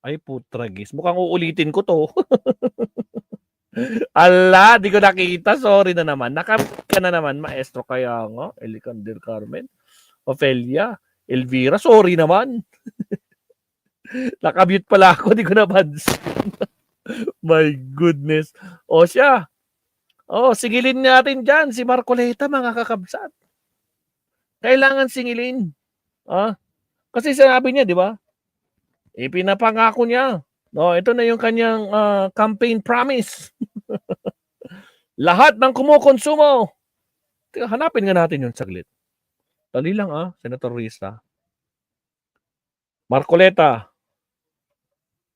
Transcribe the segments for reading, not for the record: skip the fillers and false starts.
Ay putragis, mukhang uulitin ko 'to. Ala, di ko nakita, sorry na naman. Nakamute ka na naman, maestro, kaya nga, Elican del Carmen, Ofelia, Elvira, sorry naman. Nakamute pala ako, di ko napansin. My goodness. O siya. O, singilin natin dyan si Marcoleta, mga kakabsat. Kailangan singilin. Kasi sinabi niya, di ba? Ipinapangako niya. No, ito na yung kanyang campaign promise. Lahat ng kumukonsumo. Teka, hanapin nga natin yun saglit. Dali lang Senator Risa. Marcoleta.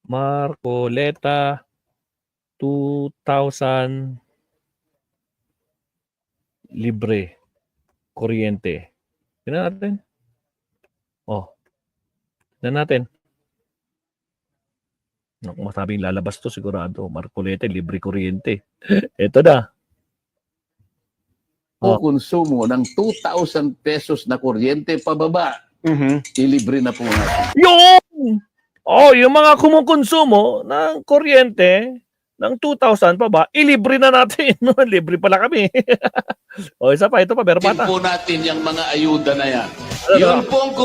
Marcoleta 2,000 libre kuryente. Tingnan natin. Tingnan natin. Kung masabing lalabas to sigurado. Marcoleta libre kuryente. Ito na. Konsumo ng 2,000 pesos na kuryente pababa. Ilibre na po natin. Yung! Yung mga kumukonsumo ng kuryente ng 2,000 pa ba, ilibre na natin. Libre pala kami. Isa pa, ito pa, meron pa. Po natin yung mga ayuda na yan. Yun pong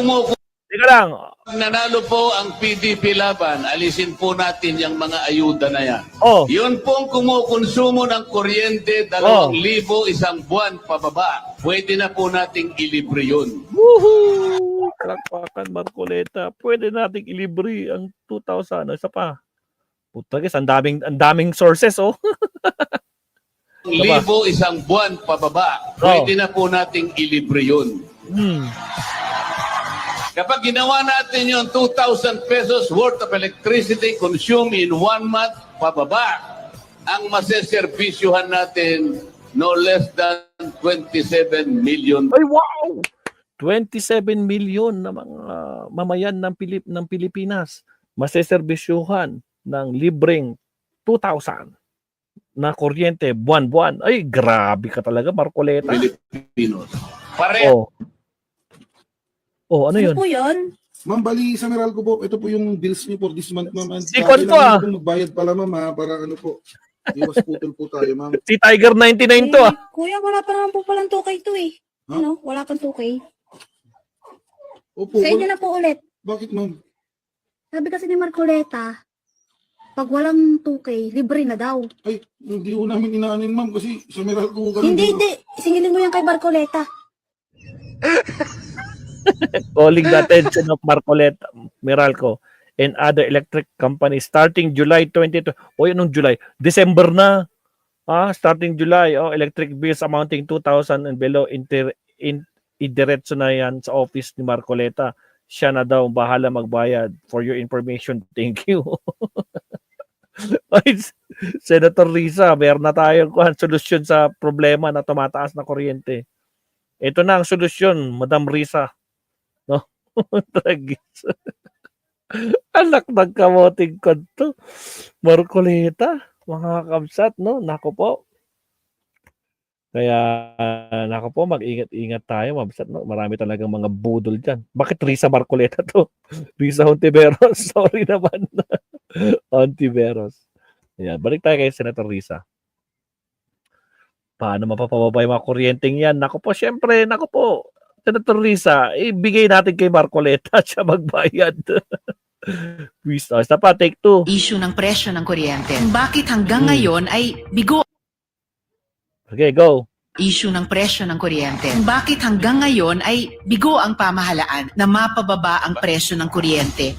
Teka lang. nanalo po ang PDP laban, alisin po natin yung mga ayuda na yan. Yun pong kumukonsumo ng kuryente, 2,000 isang buwan pababa. Pwede na po nating ilibre yun. Woohoo! Kalakpakan, Marcoleta. Pwede nating ilibre ang 2,000. Isa pa. Putagis, ang daming sources, 1,000 isang buwan pababa. Pwede na po nating ilibre yun. Kapag ginawa natin yung 2,000 pesos worth of electricity consumed in 1 month pababa, ang maseservisyohan natin no less than 27 million. Ay, wow! 27 million na mga mamayan ng Pilipinas maseserbisyuhan ng libreng 2,000 na kuryente buwan-buwan. Ay, grabe ka talaga, Marcoleta. Filipinos. Pareho. Ano yun? Ano po yun? Ma'am, bali sa Meralco po, ito po yung bills niyo for this month, ma'am. Sikon to, Magbayad pala, ma'am, para ano po, iwas putol po tayo, ma'am. Si Tiger 99 to, Kuya, wala pa naman po palang 2K to eh. Huh? Ano? Wala pang 2K. Opo, Sa inyo na po ulit. bakit, ma'am? Sabi kasi ni Marcoleta, pag walang 2K, libre na daw. Ay, hindi ko namin inaanin, ma'am, kasi sa Meralco kami. Hindi. Singilin mo yan kay Marcoleta. Calling the attention of Marcoleta, Meralco, and other electric companies starting July 22. Anong July? December na. Starting July, electric bills amounting 2,000 and below idiretso na yan sa office ni Marcoleta. Siya na daw bahala magbayad. For your information, thank you. Senator Risa, meron na tayong solusyon sa problema na tumataas na kuryente. Ito na ang solusyon, Madam Risa. No? Tragis. Anak ng kamoting kanto. Marcoleta, mga kamsat, no? Nako po. Kaya, nako po, mag-ingat-ingat tayo, mabsat, no? Marami talagang mga budol dyan. Bakit Risa Marcoleta to? Risa Hontiveros, sorry naman. Hontiveros. Ayan, balik tayo kay Senator Risa. Paano mapapababa yung mga kuryenteng yan? Nako po, syempre, nako po. Senator Risa, ibigay natin kay Marcoleta siya magbayad. Isa pa, take 2. Issue ng presyo ng kuryente. Bakit hanggang ngayon ay bigo? Okay, go. Issue ng presyo ng kuryente. Bakit hanggang ngayon ay bigo ang pamahalaan na mapababa ang presyo ng kuryente?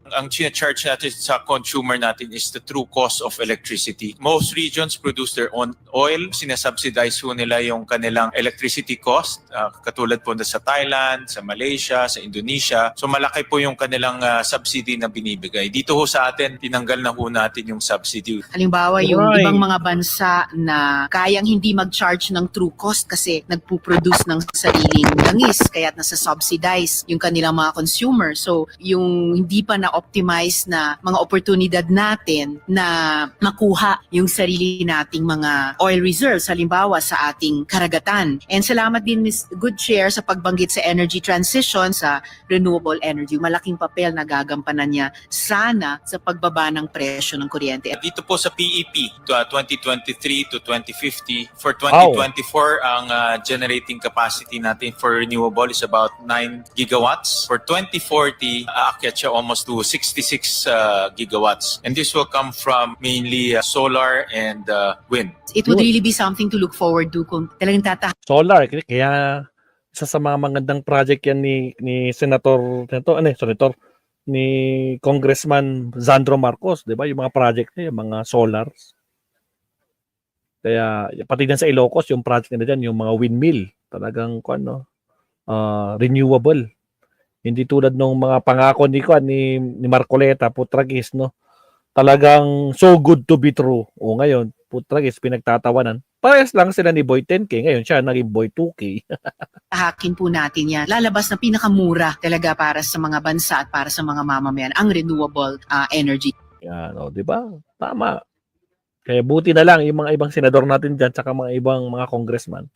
Ang charge natin sa consumer natin is the true cost of electricity. Most regions produce their own oil. Sinasubsidize po nila yung kanilang electricity cost. Katulad po sa Thailand, sa Malaysia, sa Indonesia. So malaki po yung kanilang subsidy na binibigay. Dito ho sa atin, tinanggal na ho natin yung subsidy. Halimbawa, yung ibang mga bansa na kayang hindi mag-charge ng true cost kasi nagpo-produce ng sariling langis, kaya't nasa-subsidize yung kanilang mga consumer. So yung hindi pa na optimize na mga oportunidad natin na makuha yung sarili nating mga oil reserves, halimbawa sa ating karagatan. And salamat din Ms. Good Chair sa pagbanggit sa energy transition sa renewable energy. Malaking papel na gagampanan niya sana sa pagbaba ng presyo ng kuryente. Dito po sa PEP, 2023 to 2050, for 2024, ang generating capacity natin for renewable is about 9 gigawatts. For 2040, aakyat siya almost to 66 gigawatts. And this will come from mainly solar and wind. It would really be something to look forward to kung talagang Solar, kaya isa sa mga magandang project yan ni Senator ni Congressman Sandro Marcos, 'di ba? Yung mga project niya, yung mga solars. Kaya pati din sa Ilocos yung project nila diyan, yung mga windmill, talagang renewable. Hindi tulad ng mga pangako ni Marcoleta, Putragis, no? Talagang so good to be true. O ngayon, Putragis pinagtatawanan. Parehas lang sila ni Boy 10K. Ngayon siya naging Boy 2K. hakin po natin yan. Lalabas na pinakamura talaga para sa mga bansa at para sa mga mamamayan ang renewable energy. Yan, di ba? Tama. Kaya buti na lang yung mga ibang senador natin dyan tsaka mga ibang mga congressman.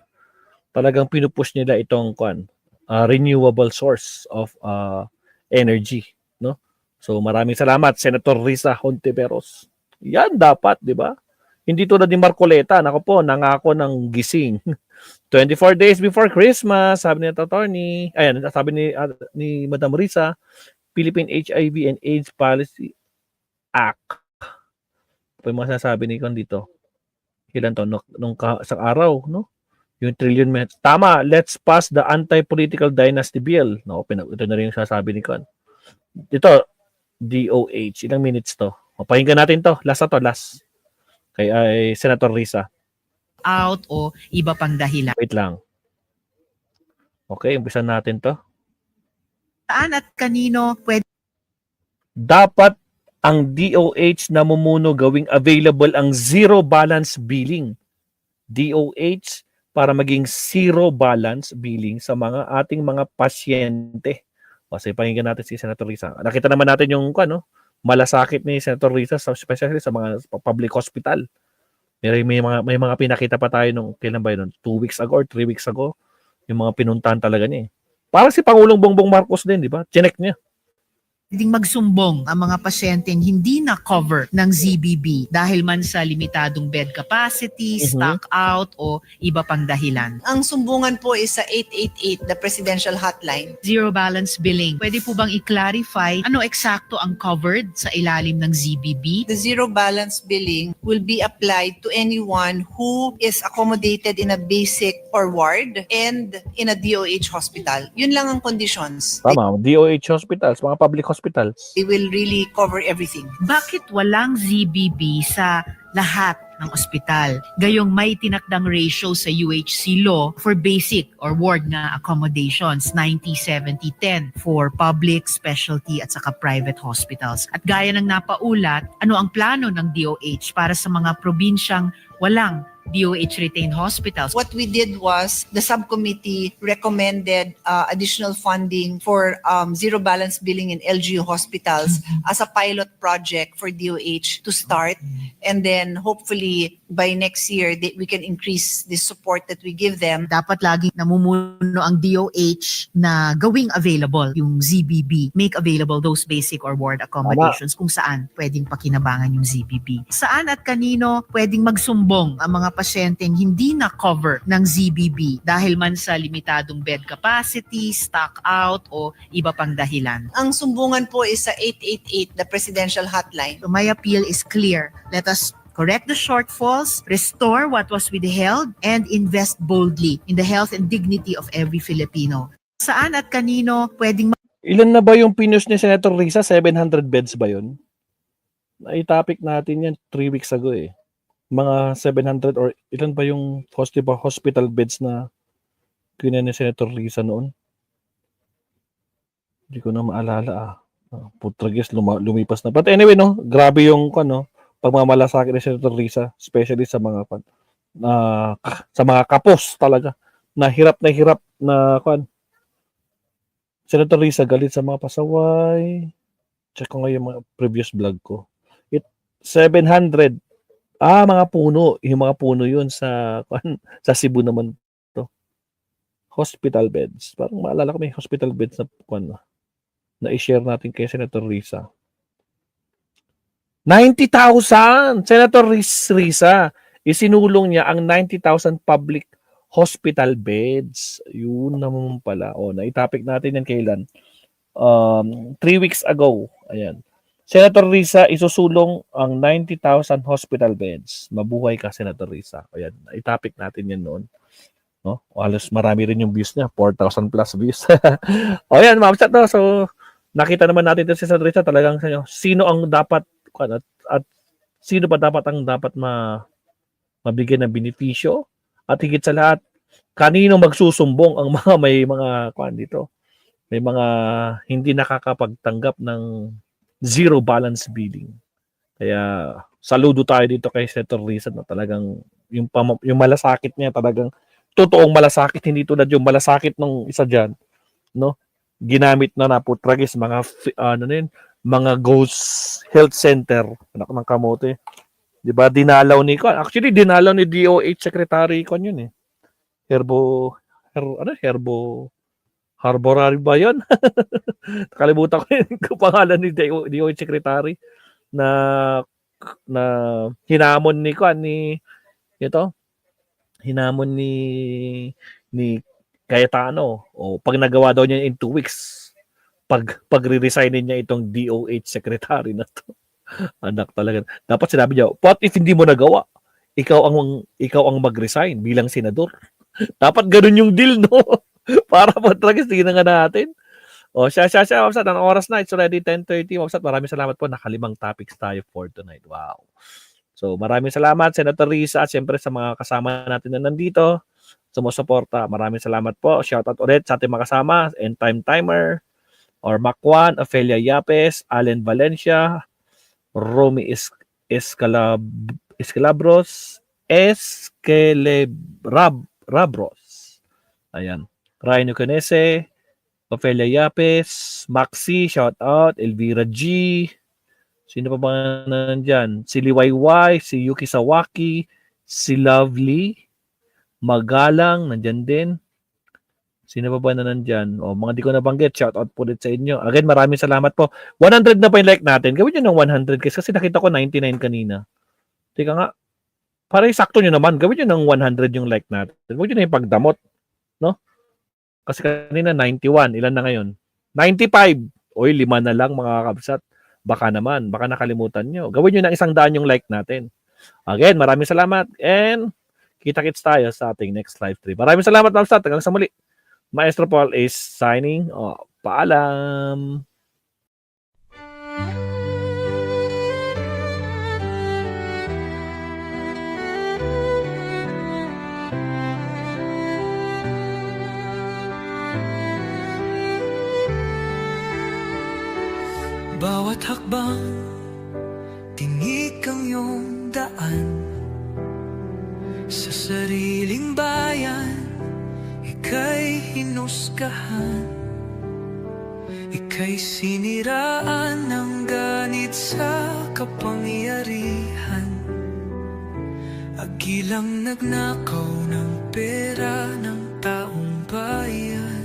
Talagang pinupush nila itong renewable source of energy, no? So maraming salamat Senator Risa Hontiveros. Yan dapat, 'di ba? Hindi tulad ni Marcoleta, nako po, nangako ng gising. 24 days before Christmas, sabi ni Attorney, sabi ni Madam Risa, Philippine HIV and AIDS Policy Act. Ano yung mga sinasabi ni Kon dito? Ilan to? Nung isang araw, no? Yung trillion minutes. Tama, let's pass the anti-political dynasty bill. No, ito na rin yung sasabi ni Kon. Ito, DOH. Ilang minutes to? Pakinggan natin to. Last na to, last. Kay Senator Risa. Out o iba pang dahilan. Wait lang. Okay, umpisan natin to. Saan at kanino pwede Dapat ang DOH namumuno gawing available ang zero balance billing. DOH para maging zero balance billing sa mga ating mga pasyente. Kasi pakinggan natin si Senator Risa. Nakita naman natin yung malasakit ni Senator Risa, especially sa mga public hospital. May mga pinakita pa tayo nung kailan ba yun? 2 weeks ago or 3 weeks ago. Yung mga pinuntahan talaga niya. Parang si Pangulong Bongbong Marcos din, di ba? Chinek niya. ding magsumbong ang mga pasyenteng hindi na cover ng ZBB dahil man sa limitadong bed capacity, stock out o iba pang dahilan. Ang sumbungan po is sa 888, the presidential hotline. Zero balance billing. Pwede po bang i-clarify ano eksakto ang covered sa ilalim ng ZBB? The zero balance billing will be applied to anyone who is accommodated in a basic or ward and in a DOH hospital. Yun lang ang conditions. Tama, DOH hospitals, mga public hospitals. They will really cover everything. Bakit walang ZBB sa lahat ng ospital? Gayong may tinakdang ratio sa UHC law for basic or ward na accommodations, 90-70-10 for public, specialty at saka private hospitals. At gaya ng napaulat, ano ang plano ng DOH para sa mga probinsyang walang DOH retained hospitals? What we did was the subcommittee recommended additional funding for zero balance billing in LGU hospitals as a pilot project for DOH to start, and then hopefully by next year we can increase the support that we give them. Dapat laging namumuno ang DOH na gawing available yung ZBB, make available those basic or ward accommodations kung saan pwedeng pakinabangan yung ZBB. Saan at kanino pwedeng magsumbong ang mga pasyenteng hindi na cover ng ZBB dahil man sa limitadong bed capacity, stock out o iba pang dahilan? Ang sumbungan po is sa 888, the presidential hotline. So my appeal is clear. Let us correct the shortfalls, restore what was withheld, and invest boldly in the health and dignity of every Filipino. Saan at kanino pwedeng Ilan na ba yung pinos ni Senator Risa? 700 beds ba yun? Naitopic natin yan 3 weeks ago eh. Mga 700 or ilan ba yung hospital beds na kinuha ni Senator Risa noon? Hindi ko na maalala Putragis, lumipas na. But anyway, no, grabe yung pagmamalasakit ni Senator Risa, especially sa mga sa mga kapos talaga. Na hirap na Senator Risa galit sa mga pasaway. Check ko nga yung mga previous vlog ko. 700. Mga puno. Yung mga puno yun sa Cebu naman to. Hospital beds. Parang maalala ko may hospital beds na i-share natin kay Senator Risa. 90,000! Senator Risa, isinulong niya ang 90,000 public hospital beds. Yun naman pala. Naitopic natin yan kailan? 3 weeks ago. Ayan. Senator Risa, isusulong ang 90,000 hospital beds. Mabuhay ka, Senator Risa. Ayan. Naitopic natin yan noon. No? Halos marami rin yung views niya. 4,000 plus views. Ayan, mabsat na. So, nakita naman natin si Senator Risa talagang sino ang dapat at sino ba dapat mabigyan ng benepisyo at higit sa lahat kanino magsusumbong ang mga may mga dito may mga hindi nakakapagtanggap ng zero balance billing. Kaya saludo tayo dito kay Senator Risa na talagang yung malasakit niya talagang totoong malasakit, hindi tulad yung malasakit ng isa diyan, no? Ginamit na putragis mga ghost health center, anak ng kamote. 'Di ba? Dinalaw ni DOH Secretary yun eh. Harborari ba yun? Nakalimutan ko yung pangalan ni DOH Secretary na hinamon ni Cayetano. Pag nagawa daw niya in 2 weeks, pag-resignin niya itong DOH secretary na to. Anak talaga. Dapat sinabi niya, what if hindi mo nagawa? Ikaw ang mag-resign bilang senador. Dapat ganun yung deal, no? Para talaga tingnan nga natin. Siya, Wabsat, ang oras na. It's already 10:30. Wabsat, maraming salamat po. Nakalimang topics tayo for tonight. Wow. So, maraming salamat, Senator Risa, at siyempre sa mga kasama natin na nandito, sumusuporta. Maraming salamat po. Shoutout ulit sa ating mga kasama, End Time Timer, or Macwan, Ofelia Yapes, Allen Valencia, Romy Escalabros, Rabros. Ayan. Ryan Ucanese, Ofelia Yapes, Maxi, shoutout, Elvira G. Sino pa ba nandyan? Si Liwayway, si Yuki Sawaki, si Lovely, Magalang, nandyan din. Sino pa ba na nandyan? Mga di ko nabanggit, shoutout po ulit sa inyo. Again, maraming salamat po. 100 na pa yung like natin. Gawin nyo ng 100 kasi nakita ko 99 kanina. Teka nga, para sakto nyo naman, gawin nyo ng 100 yung like natin. Huwag nyo na yung pagdamot. No? Kasi kanina 91. Ilan na ngayon? 95. 5 na lang mga kabsat. Baka nakalimutan nyo. Gawin nyo ng 100 yung like natin. Again, maraming salamat. And kita-kits tayo sa ating next live stream. Maraming salamat, kabsat. Hanggang sa muli. Maestro Paul is signing. Paalam. Bawat hakbang, tinig ang iyong daan. Sa sariling bayan, ika'y hinusgahan. Ika'y siniraan ng ganit sa kapangyarihan. Agilang nagnakaw ng pera ng taong bayan.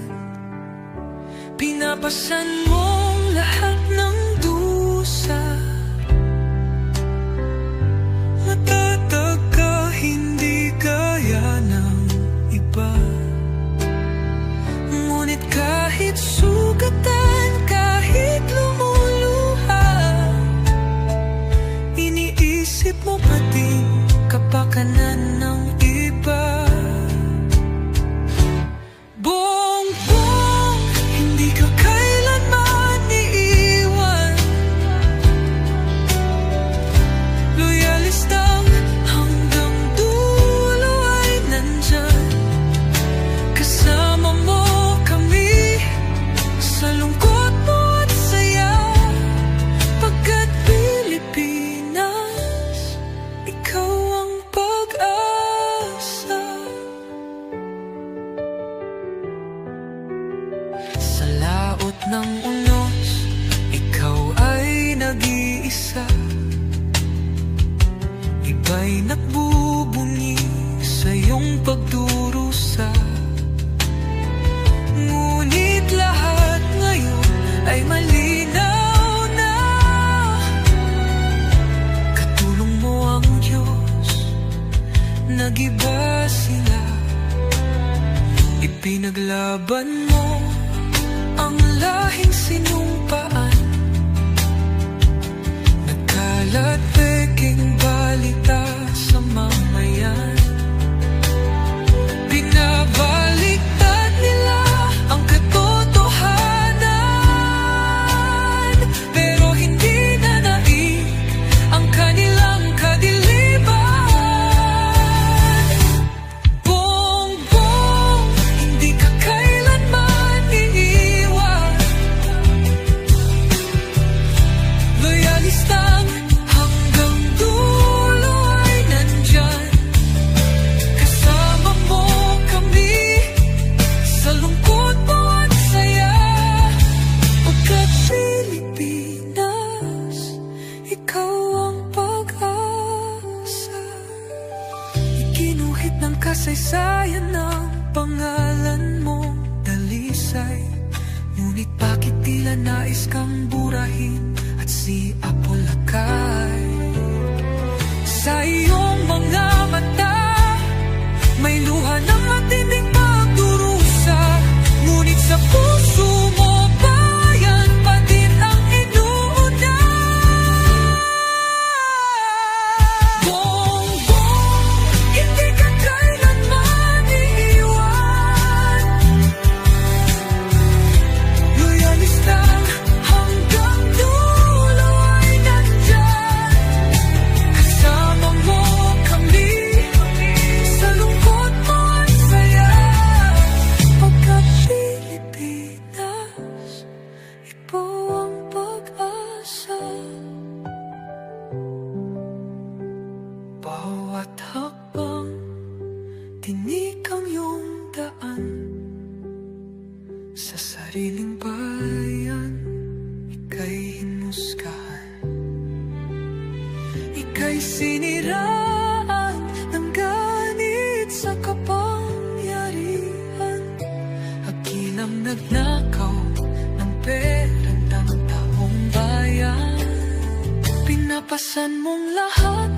Pinapasan mong lahat ng dusa. Matatag ka, hindi gaya ng iba. Ngunit kahit sugatan, kahit lumuluha, iniisip mo pa din kapakanan ng iba. Bongbong, hindi ka kailanman iiwan. nag-iba sila. Ipinaglaban mo ang lahing sinumpaan. Nagkalat peking balita sa mamayan. Binabaliktad nila ang katotohanan, pero hindi na naig ang kanilang kadiliman. Bongbong, hindi ka kailanman iiwan. Loyalistang hanggang dulo ay nandyan. Kasama mo kami sa lungkot mo at saya. Pagkat Pilipinas, ikaw ang pag-asa. Ikinuhit ng kasaysayan ng pangalan mo, dalisay. Ngunit bakit tila nais kang burahin at si Apolacay? Sa iyong mga mata, may luha ng matinding pagdurusa. Ngunit sa puso mo, bayan pa din ang inuuna. Bongbong, hindi ka kailanman iiwan. Loyalistang hanggang dulo ay nandyan. Kasama mo kami sa lungkot mo at saya. Pagkat Pilipinas, ikaw ang pag-asa. Bawat hakbang, tinik ang iyong daan. Sa sariling bayan, ika'y hinusgahan. Ika'y siniraan ng ganit sa kapangyarihan. Haginang nagnakaw ng pera ng taong bayan. Pinapasan mong lahat